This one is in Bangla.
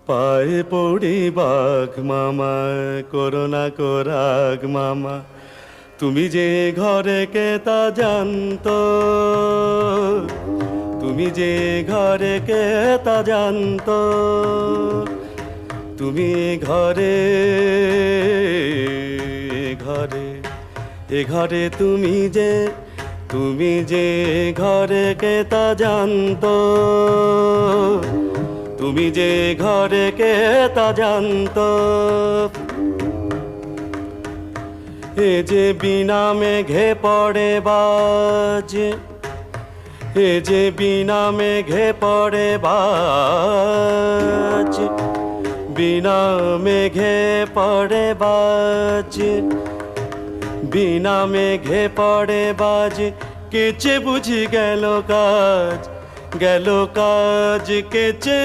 পায়ে পড়ি বাঘ মামা, করোনা কোরাগ মামা, তুমি যে ঘরে কে তা জানতো, তুমি যে ঘরে কে তা জানতো, তুমি ঘরে ঘরে এ ঘরে তুমি যে ঘরে কে তা জানতো, তুমি যে ঘরে কে তা জানতো। এ যে বিনা মেঘে পড়ে বাজ, এ যে বিনা মেঘে পড়ে বাজ, বিনা মেঘে পড়ে বাজ, বিনা মেঘে পড়ে বাজ, কেচে বুঝি গেল কাজ, গেল কাজ কেচে।